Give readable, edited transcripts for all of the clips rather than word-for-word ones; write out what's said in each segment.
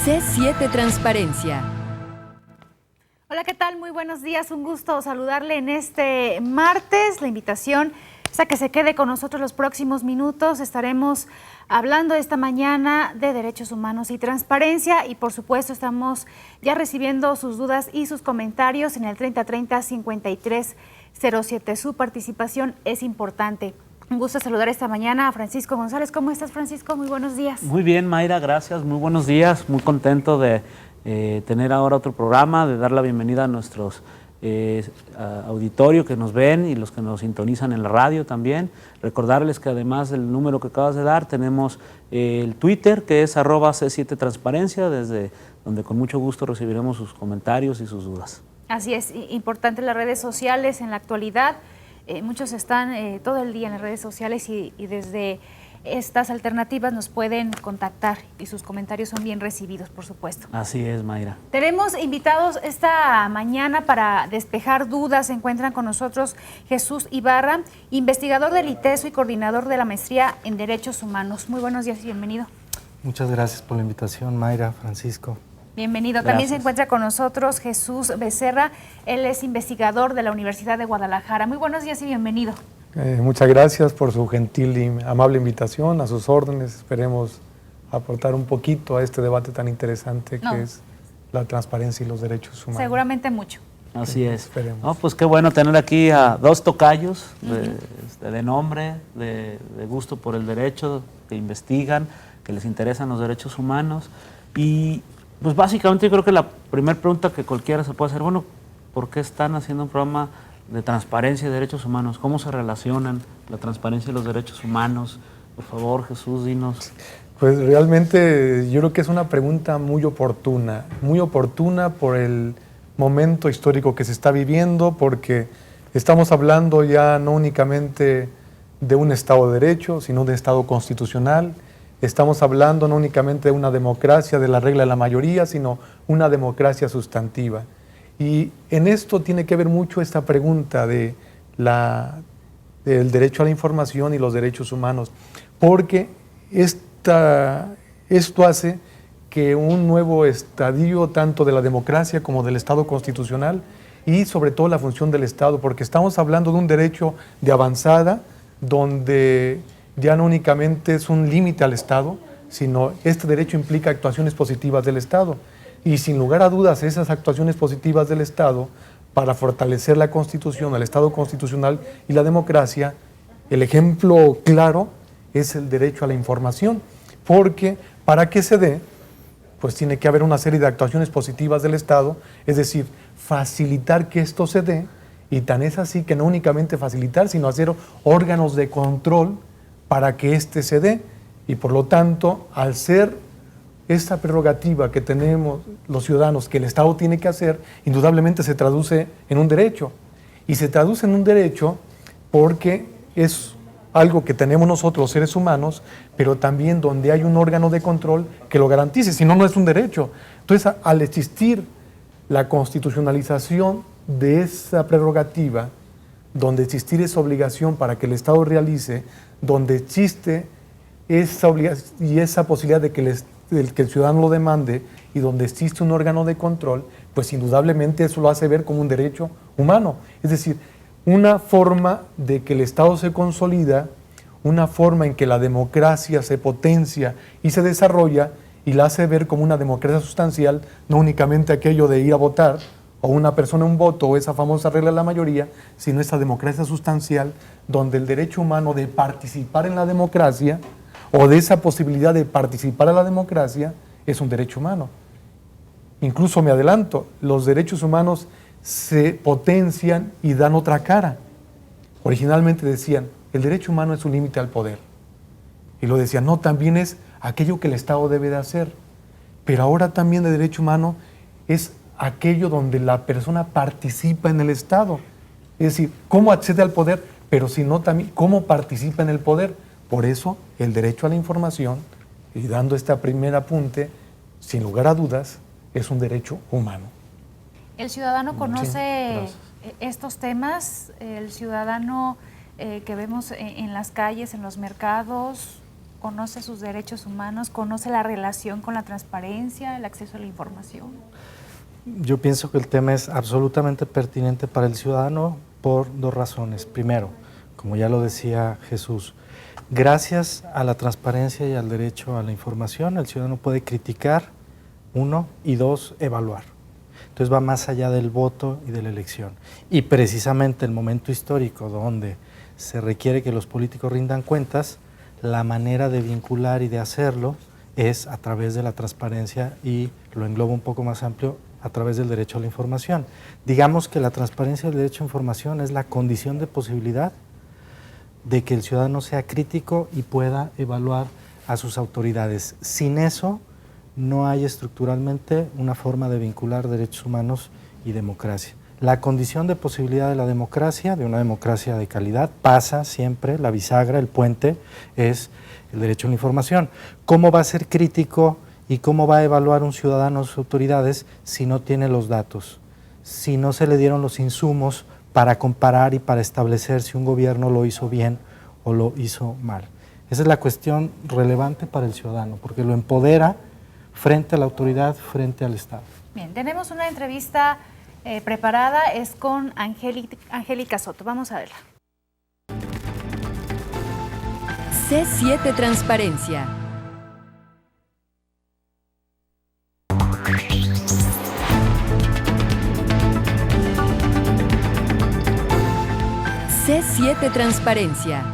C7 Transparencia. Hola, ¿qué tal? Muy buenos días, un gusto saludarle en este martes. La invitación es a que se quede con nosotros los próximos minutos. Estaremos hablando esta mañana de derechos humanos y transparencia y por supuesto estamos ya recibiendo sus dudas y sus comentarios en el 3030-5307. Su participación es importante. Un gusto saludar esta mañana a Francisco González. ¿Cómo estás, Francisco? Muy buenos días. Muy bien, Mayra, gracias. Muy buenos días. Muy contento de tener ahora otro programa, de dar la bienvenida a nuestros auditorio que nos ven y los que nos sintonizan en la radio también. Recordarles que además del número que acabas de dar, tenemos el Twitter, que es @C7 Transparencia, desde donde con mucho gusto recibiremos sus comentarios y sus dudas. Así es, importante las redes sociales en la actualidad. Muchos están todo el día en las redes sociales y desde estas alternativas nos pueden contactar y sus comentarios son bien recibidos, por supuesto. Así es, Mayra. Tenemos invitados esta mañana para despejar dudas. Se encuentran con nosotros Jesús Ibarra, investigador del ITESO y coordinador de la maestría en Derechos Humanos. Muy buenos días y bienvenido. Muchas gracias por la invitación, Mayra, Francisco. Bienvenido. Gracias. También se encuentra con nosotros Jesús Becerra. Él es investigador de la Universidad de Guadalajara. Muy buenos días y bienvenido. Muchas gracias por su gentil y amable invitación, a sus órdenes. Esperemos aportar un poquito a este debate tan interesante que es la transparencia y los derechos humanos. Seguramente mucho. Así es. Esperemos. No, pues qué bueno tener aquí a dos tocayos de nombre, de gusto por el derecho, que investigan, que les interesan los derechos humanos. Y pues básicamente yo creo que la primera pregunta que cualquiera se puede hacer, bueno, ¿por qué están haciendo un programa de transparencia y derechos humanos? ¿Cómo se relacionan la transparencia y los derechos humanos? Por favor, Jesús, dinos. Pues realmente yo creo que es una pregunta muy oportuna por el momento histórico que se está viviendo, porque estamos hablando ya no únicamente de un Estado de Derecho, sino de Estado constitucional. Estamos hablando no únicamente de una democracia de la regla de la mayoría, sino una democracia sustantiva. Y en esto tiene que ver mucho esta pregunta del derecho a la información y los derechos humanos, porque esto hace que un nuevo estadio tanto de la democracia como del Estado constitucional y sobre todo la función del Estado, porque estamos hablando de un derecho de avanzada donde ya no únicamente es un límite al Estado, sino este derecho implica actuaciones positivas del Estado. Y sin lugar a dudas, esas actuaciones positivas del Estado para fortalecer la Constitución, el Estado constitucional y la democracia, el ejemplo claro es el derecho a la información, porque para que se dé, pues tiene que haber una serie de actuaciones positivas del Estado, es decir, facilitar que esto se dé, y tan es así que no únicamente facilitar, sino hacer órganos de control para que éste se dé, y por lo tanto, al ser esta prerrogativa que tenemos los ciudadanos, que el Estado tiene que hacer, indudablemente se traduce en un derecho, y se traduce en un derecho porque es algo que tenemos nosotros los seres humanos, pero también donde hay un órgano de control que lo garantice, si no, no es un derecho. Entonces, al existir la constitucionalización de esa prerrogativa, donde existir esa obligación para que el Estado realice, donde existe esa obligación y esa posibilidad de que el ciudadano lo demande y donde existe un órgano de control, pues indudablemente eso lo hace ver como un derecho humano. Es decir, una forma de que el Estado se consolida, una forma en que la democracia se potencia y se desarrolla y la hace ver como una democracia sustancial, no únicamente aquello de ir a votar o una persona un voto o esa famosa regla de la mayoría, sino esa democracia sustancial donde el derecho humano de participar en la democracia o de esa posibilidad de participar en la democracia es un derecho humano. Incluso me adelanto, los derechos humanos se potencian y dan otra cara. Originalmente decían, el derecho humano es un límite al poder. Y lo decían, no, también es aquello que el Estado debe de hacer. Pero ahora también el derecho humano es aquello donde la persona participa en el Estado. Es decir, cómo accede al poder, pero si no también cómo participa en el poder. Por eso el derecho a la información, y dando este primer apunte, sin lugar a dudas, es un derecho humano. ¿El ciudadano conoce estos temas? ¿El ciudadano que vemos en las calles, en los mercados, conoce sus derechos humanos, conoce la relación con la transparencia, el acceso a la información? Yo pienso que el tema es absolutamente pertinente para el ciudadano por dos razones. Primero, como ya lo decía Jesús, gracias a la transparencia y al derecho a la información, el ciudadano puede criticar, uno, y dos, evaluar. Entonces va más allá del voto y de la elección. Y precisamente el momento histórico donde se requiere que los políticos rindan cuentas, la manera de vincular y de hacerlo es a través de la transparencia y lo englobo un poco más amplio, a través del derecho a la información. Digamos que la transparencia y el derecho a información es la condición de posibilidad de que el ciudadano sea crítico y pueda evaluar a sus autoridades. Sin eso, no hay estructuralmente una forma de vincular derechos humanos y democracia. La condición de posibilidad de la democracia, de una democracia de calidad, pasa siempre, la bisagra, el puente, es el derecho a la información. ¿Cómo va a ser crítico y cómo va a evaluar un ciudadano a sus autoridades si no tiene los datos? Si no se le dieron los insumos para comparar y para establecer si un gobierno lo hizo bien o lo hizo mal. Esa es la cuestión relevante para el ciudadano, porque lo empodera frente a la autoridad, frente al Estado. Bien, tenemos una entrevista preparada, es con Angélica Soto. Vamos a verla. C7 Transparencia. C7 Transparencia.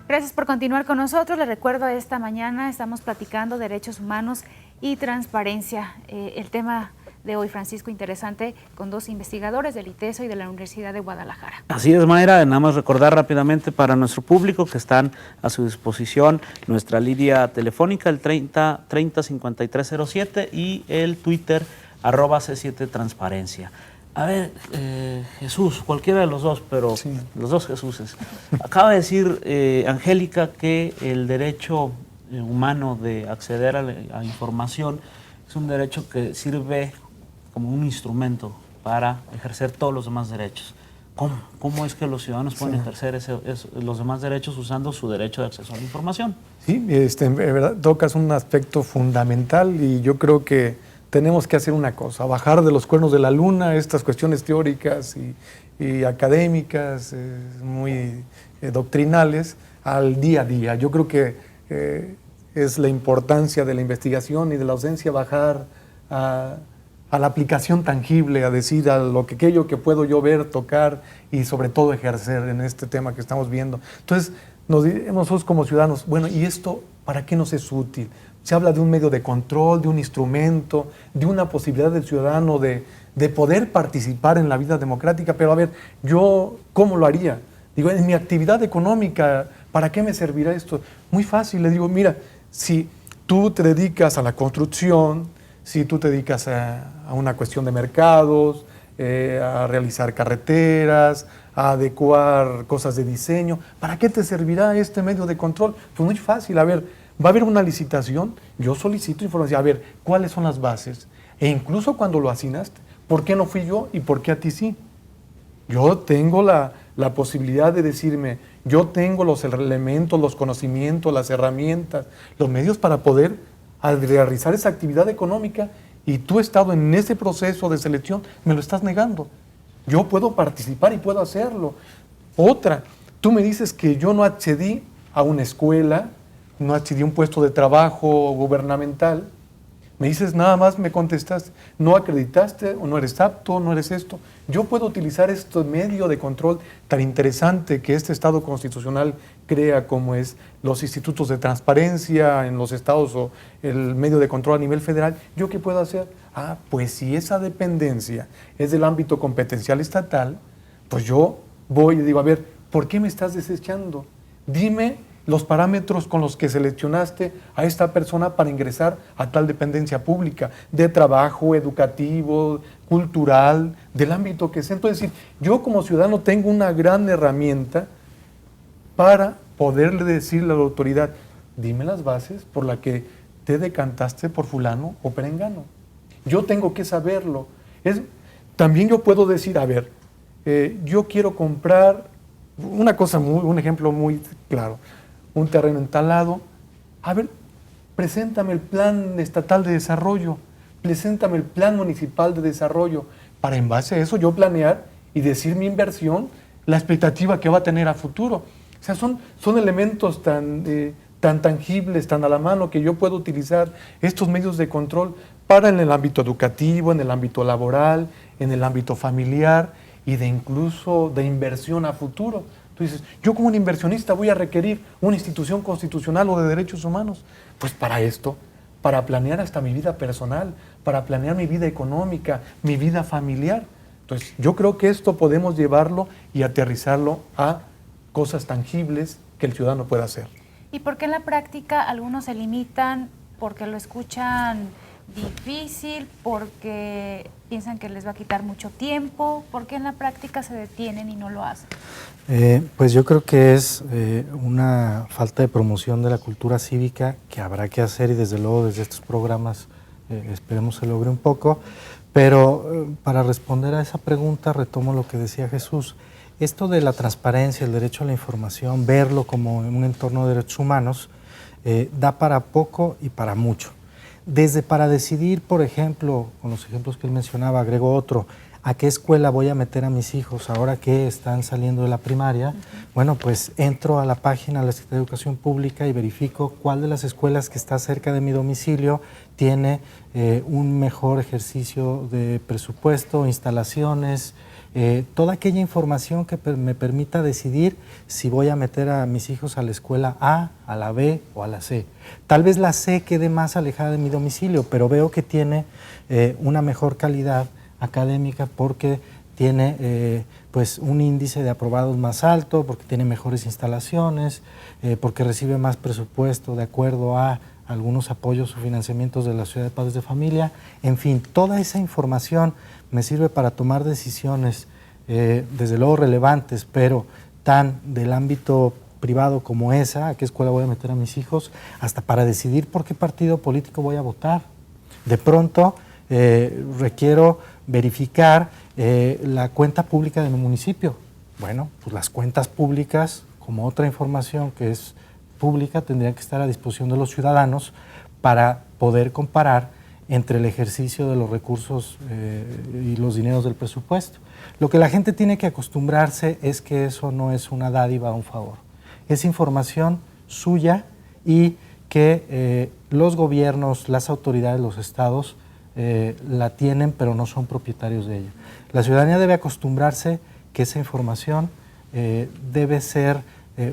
Gracias por continuar con nosotros. Les recuerdo, esta mañana estamos platicando derechos humanos y transparencia. El tema de hoy, Francisco, interesante, con dos investigadores del ITESO y de la Universidad de Guadalajara. Así es, Mayra, nada más recordar rápidamente para nuestro público que están a su disposición nuestra línea telefónica, el 30-5307 y el Twitter, @C7 Transparencia. A ver, Jesús, cualquiera de los dos, pero sí, los dos Jesuses. Acaba de decir Angélica que el derecho humano de acceder a la información es un derecho que sirve como un instrumento para ejercer todos los demás derechos. ¿Cómo es que los ciudadanos pueden ejercer los demás derechos usando su derecho de acceso a la información? Sí, en verdad tocas un aspecto fundamental y yo creo que tenemos que hacer una cosa, bajar de los cuernos de la luna estas cuestiones teóricas y académicas, muy doctrinales, al día a día. Yo creo que es la importancia de la investigación y de la ausencia bajar a la aplicación tangible, a decir a lo que aquello que puedo yo ver, tocar y sobre todo ejercer en este tema que estamos viendo. Entonces, nosotros como ciudadanos, bueno, ¿y esto para qué nos es útil? Se habla de un medio de control, de un instrumento, de una posibilidad del ciudadano de poder participar en la vida democrática, pero a ver, ¿yo cómo lo haría? Digo, en mi actividad económica, ¿para qué me servirá esto? Muy fácil, le digo, mira, si tú te dedicas a la construcción, si tú te dedicas a una cuestión de mercados, a realizar carreteras, a adecuar cosas de diseño, ¿para qué te servirá este medio de control? Pues muy fácil, a ver, va a haber una licitación, yo solicito información, a ver, ¿cuáles son las bases? E incluso cuando lo asignaste, ¿por qué no fui yo y por qué a ti sí? Yo tengo la posibilidad de decirme, yo tengo los elementos, los conocimientos, las herramientas, los medios para poder realizar esa actividad económica y tú, estado en ese proceso de selección, me lo estás negando. Yo puedo participar y puedo hacerlo. Otra, tú me dices que yo no accedí a una escuela, no accedí a un puesto de trabajo gubernamental. Me dices, nada más me contestaste, no acreditaste o no eres apto, no eres esto. Yo puedo utilizar este medio de control tan interesante que este Estado constitucional crea, como es los institutos de transparencia en los estados o el medio de control a nivel federal. ¿Yo qué puedo hacer? Pues si esa dependencia es del ámbito competencial estatal, pues yo voy y digo, a ver, ¿por qué me estás desechando? Dime los parámetros con los que seleccionaste a esta persona para ingresar a tal dependencia pública, de trabajo, educativo, cultural, del ámbito que sea. Entonces, yo como ciudadano tengo una gran herramienta para poderle decirle a la autoridad, dime las bases por las que te decantaste por fulano o perengano. Yo tengo que saberlo. También yo puedo decir, a ver, yo quiero comprar un ejemplo muy claro, un terreno en tal lado, A ver, preséntame el plan estatal de desarrollo, preséntame el plan municipal de desarrollo, para en base a eso yo planear y decir mi inversión, la expectativa que va a tener a futuro. O sea, son elementos tan tangibles, tan a la mano, que yo puedo utilizar estos medios de control para en el ámbito educativo, en el ámbito laboral, en el ámbito familiar y incluso de inversión a futuro. Tú dices, yo como un inversionista voy a requerir una institución constitucional o de derechos humanos. Pues para esto, para planear hasta mi vida personal, para planear mi vida económica, mi vida familiar. Entonces, yo creo que esto podemos llevarlo y aterrizarlo a cosas tangibles que el ciudadano pueda hacer. ¿Y por qué en la práctica algunos se limitan porque lo escuchan difícil, porque piensan que les va a quitar mucho tiempo? ¿Por qué en la práctica se detienen y no lo hacen? Pues yo creo que es una falta de promoción de la cultura cívica que habrá que hacer, y desde luego desde estos programas esperemos se logre un poco. Pero para responder a esa pregunta retomo lo que decía Jesús. Esto de la transparencia, el derecho a la información, verlo como en un entorno de derechos humanos, da para poco y para mucho. Desde para decidir, por ejemplo, con los ejemplos que él mencionaba, agrego otro, ¿a qué escuela voy a meter a mis hijos ahora que están saliendo de la primaria? Bueno, pues entro a la página de la Secretaría de Educación Pública y verifico cuál de las escuelas que está cerca de mi domicilio tiene un mejor ejercicio de presupuesto, instalaciones, toda aquella información que me permita decidir si voy a meter a mis hijos a la escuela A, a la B o a la C. Tal vez la C quede más alejada de mi domicilio, pero veo que tiene una mejor calidad académica porque tiene pues un índice de aprobados más alto, porque tiene mejores instalaciones, porque recibe más presupuesto de acuerdo a algunos apoyos o financiamientos de la Sociedad de Padres de Familia. En fin, toda esa información me sirve para tomar decisiones, desde luego relevantes, pero tan del ámbito privado como esa, a qué escuela voy a meter a mis hijos, hasta para decidir por qué partido político voy a votar. De pronto requiero verificar la cuenta pública de mi municipio. Bueno, pues las cuentas públicas, como otra información que es pública, tendrían que estar a disposición de los ciudadanos para poder comparar entre el ejercicio de los recursos y los dineros del presupuesto. Lo que la gente tiene que acostumbrarse es que eso no es una dádiva o un favor. Es información suya y que los gobiernos, las autoridades, los estados la tienen, pero no son propietarios de ella. La ciudadanía debe acostumbrarse que esa información debe ser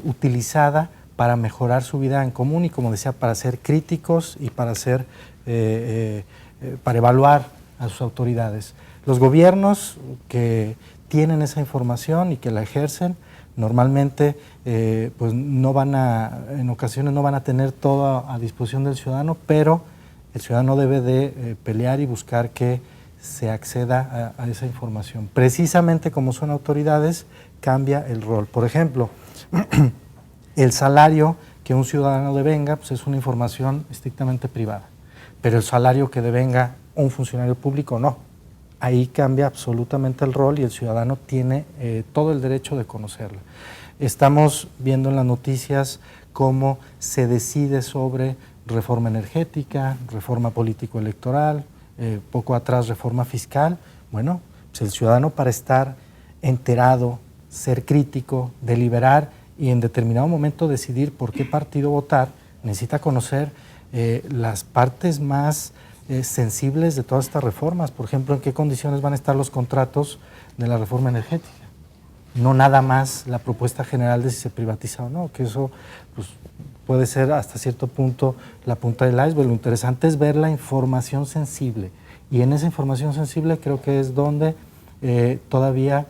utilizada para mejorar su vida en común y, como decía, para ser críticos y para evaluar a sus autoridades. Los gobiernos que tienen esa información y que la ejercen, normalmente pues en ocasiones no van a tener todo a disposición del ciudadano, pero el ciudadano debe de pelear y buscar que se acceda a esa información. Precisamente como son autoridades, cambia el rol. Por ejemplo, el salario que un ciudadano devenga pues es una información estrictamente privada, pero el salario que devenga un funcionario público no. Ahí cambia absolutamente el rol y el ciudadano tiene todo el derecho de conocerlo. Estamos viendo en las noticias cómo se decide sobre reforma energética, reforma político-electoral, poco atrás reforma fiscal. Bueno, pues el ciudadano, para estar enterado, ser crítico, deliberar y en determinado momento decidir por qué partido votar, necesita conocer las partes más sensibles de todas estas reformas. Por ejemplo, en qué condiciones van a estar los contratos de la reforma energética. No nada más la propuesta general de si se privatiza o no, que eso pues, puede ser hasta cierto punto la punta del iceberg. Lo interesante es ver la información sensible, y en esa información sensible creo que es donde todavía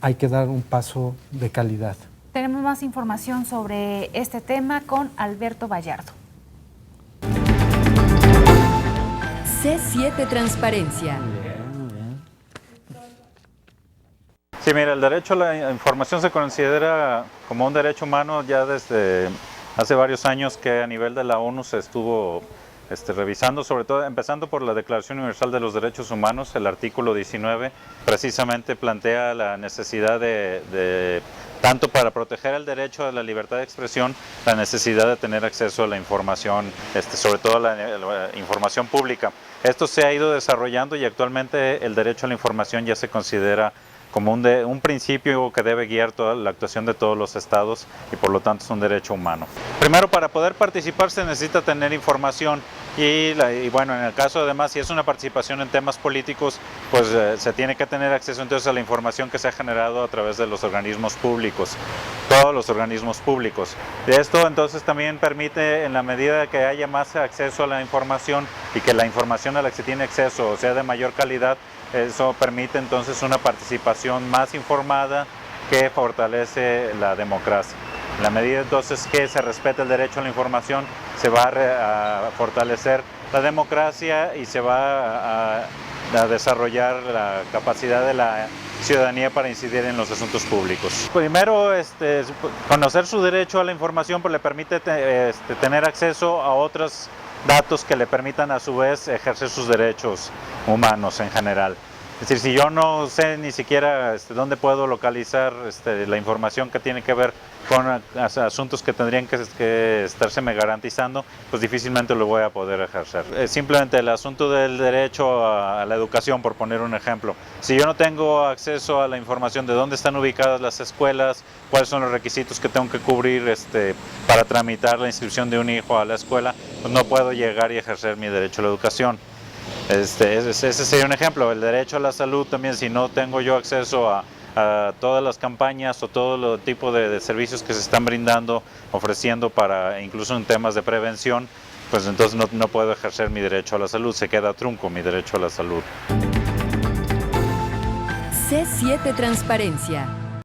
hay que dar un paso de calidad. Tenemos más información sobre este tema con Alberto Vallardo. C7 Transparencia. Sí, mira, el derecho a la información se considera como un derecho humano ya desde hace varios años, que a nivel de la ONU se estuvo revisando, sobre todo empezando por la Declaración Universal de los Derechos Humanos. El artículo 19 precisamente plantea la necesidad de tanto para proteger el derecho a la libertad de expresión, la necesidad de tener acceso a la información, sobre todo la información pública. Esto se ha ido desarrollando y actualmente el derecho a la información ya se considera como un principio que debe guiar toda la actuación de todos los estados y por lo tanto es un derecho humano. Primero, para poder participar se necesita tener información y bueno, en el caso además si es una participación en temas políticos, pues se tiene que tener acceso entonces a la información que se ha generado a través de los organismos públicos, todos los organismos públicos. Esto entonces también permite, en la medida que haya más acceso a la información y que la información a la que se tiene acceso sea de mayor calidad, eso permite entonces una participación más informada que fortalece la democracia. En la medida entonces que se respete el derecho a la información, se va a fortalecer la democracia y se va a desarrollar la capacidad de la ciudadanía para incidir en los asuntos públicos. Primero, conocer su derecho a la información pues, le permite tener acceso a otros datos que le permitan a su vez ejercer sus derechos humanos en general. Es decir, si yo no sé ni siquiera dónde puedo localizar la información que tiene que ver con asuntos que tendrían que estárseme garantizando, pues difícilmente lo voy a poder ejercer. Simplemente el asunto del derecho a la educación, por poner un ejemplo. Si yo no tengo acceso a la información de dónde están ubicadas las escuelas, cuáles son los requisitos que tengo que cubrir para tramitar la inscripción de un hijo a la escuela, pues no puedo llegar y ejercer mi derecho a la educación. Ese sería un ejemplo. El derecho a la salud también, si no tengo yo acceso a todas las campañas o todo el tipo de servicios que se están brindando, ofreciendo para incluso en temas de prevención, pues entonces no puedo ejercer mi derecho a la salud, se queda trunco mi derecho a la salud. C7 Transparencia.